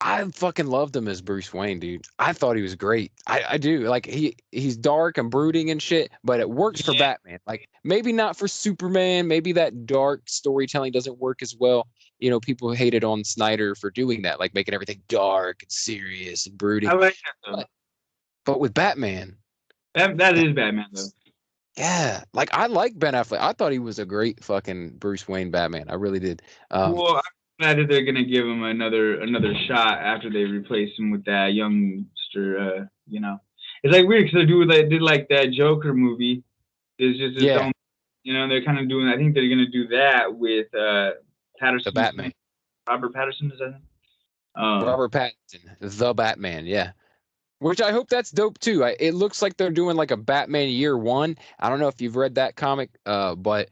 I fucking loved him as Bruce Wayne, dude. I thought he was great. I do. Like he's dark and brooding and shit, but it works for Batman. Like maybe not for Superman. Maybe that dark storytelling doesn't work as well. You know, people hated on Snyder for doing that, like making everything dark and serious and brooding. I like that though. But with Batman, That is Batman though. yeah, like I like Ben Affleck. I thought he was a great fucking Bruce Wayne Batman. I really did. Well, I'm glad that they're gonna give him another shot after they replace him with that youngster. It's like weird because they did like that Joker movie. It's just its own. They're kind of doing. I think they're gonna do that with Patterson. The Batman. Robert Patterson is that him? Robert Pattinson, the Batman. Yeah. Which I hope that's dope too. It looks like they're doing like a Batman Year One. I don't know if you've read that comic, but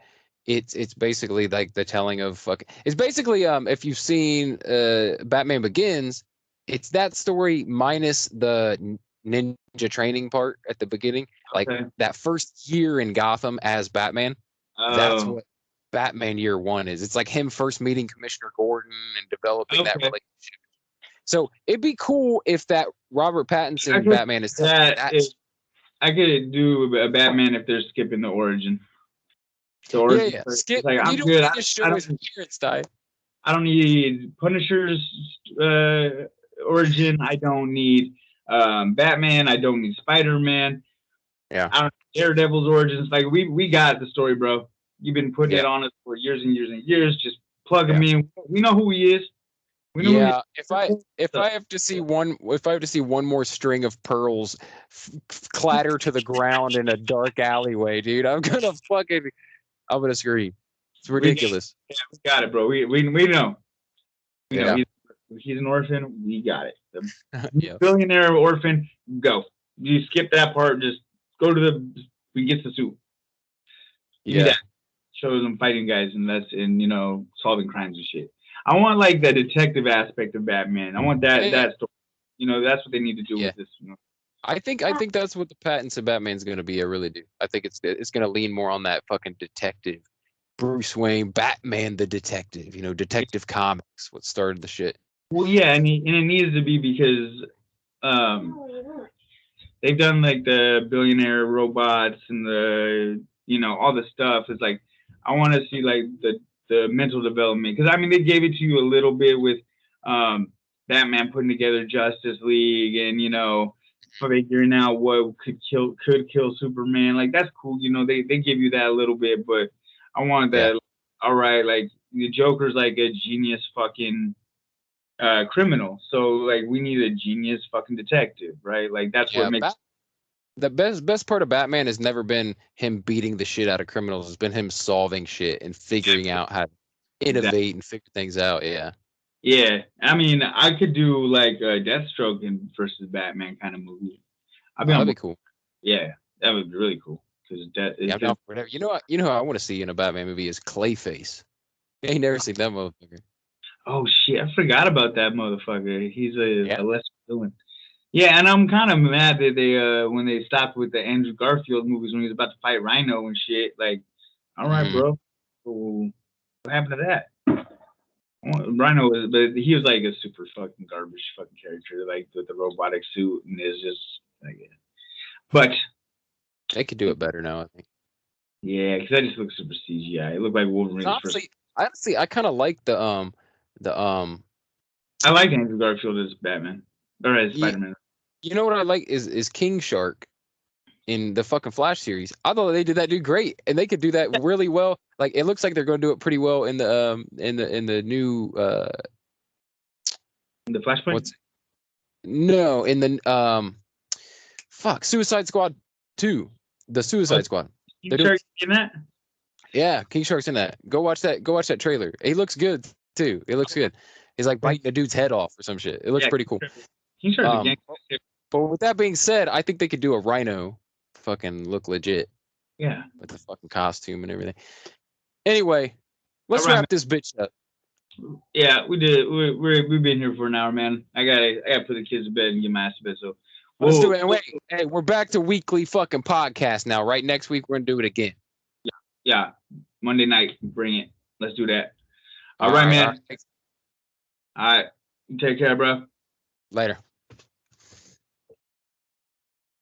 it's basically like the telling of it's basically if you've seen Batman Begins, it's that story minus the ninja training part at the beginning. Like that first year in Gotham as Batman. That's what Batman Year One is. It's like him first meeting Commissioner Gordon and developing that relationship. So it'd be cool if that Robert Pattinson Batman is I could do a Batman if they're skipping the origin. Yeah. Skip. Like, I'm good. I don't need Punisher's origin. I don't need Batman. I don't need Spider-Man. Yeah. I don't need Daredevil's origins. Like we got the story, bro. You've been putting it on us for years and years and years. Just plug him in. We know who he is. Yeah, if I have to see one more string of pearls clatter to the ground in a dark alleyway, dude, I'm gonna scream. It's ridiculous. We got it, bro. We know. He's an orphan. We got it. The billionaire orphan. Go. You skip that part. Just go to we get the suit. That shows them fighting guys and solving crimes and shit. I want like the detective aspect of Batman. I want that story. That's what they need to do with this. I think that's what the Pattinson Batman's going to be. I really do. I think it's going to lean more on that fucking detective, Bruce Wayne, Batman the detective. Detective Comics, what started the shit. Well, yeah, and it needs to be because they've done like the billionaire robots and the all the stuff. It's like I want to see like the mental development because they gave it to you a little bit with Batman putting together Justice League and figuring out what could kill Superman. Like that's cool. They give you that a little bit, but I want that. All right, like the Joker's like a genius fucking criminal. So like we need a genius fucking detective, right? Like that's what Yeah, makes the best part of Batman has never been him beating the shit out of criminals. It's been him solving shit and figuring out how to that. innovate and figure things out. Yeah. Yeah, I mean, I could do like a Deathstroke and versus Batman kind of movie. I'll be Oh, on that'd be board. cool. Yeah, that would be really cool because that Yeah, is I'm down for whatever. You know what I want to see in a Batman movie is Clayface. I ain't never seen that motherfucker. oh shit, I forgot about that motherfucker. He's Yeah. a lesser villain. Yeah, and I'm kind of mad that they when they stopped with the Andrew Garfield movies when he was about to fight Rhino and shit. Like, all right, Mm. bro, so what happened to that? Rhino was, but he was like a super fucking garbage fucking character, like with the robotic suit, and it's just like, but They could do it better now, I think. yeah, because that just looks super CGI. It looked like Wolverine's first. Honestly, I kind of like the I like Andrew Garfield as Batman or as you, Spider-Man. you know what I like is King Shark in the fucking Flash series. I thought they did that dude great, and they could do that really well. Like it looks like they're going to do it pretty well in the new The Flashpoint. what's no in the fuck Suicide Squad 2, the Suicide Squad. King Shark in that? Yeah, King Shark's in that. Go watch that. Go watch that trailer. He looks good too. It looks good. He's like biting a dude's head off or some shit. It looks pretty cool. King Shark's a gang. But with that being said, I think they could do a Rhino fucking look legit. Yeah. With the fucking costume and everything. Anyway, let's right, wrap this bitch up. Yeah, we did. We've been here for an hour, man. I gotta put the kids to bed and get my ass to bed. So let's do it. And wait, hey, we're back to weekly fucking podcast now, right? Next week we're gonna do it again. Yeah. Monday night, bring it. Let's do that. All right, man. All right. Take care, bro. Later.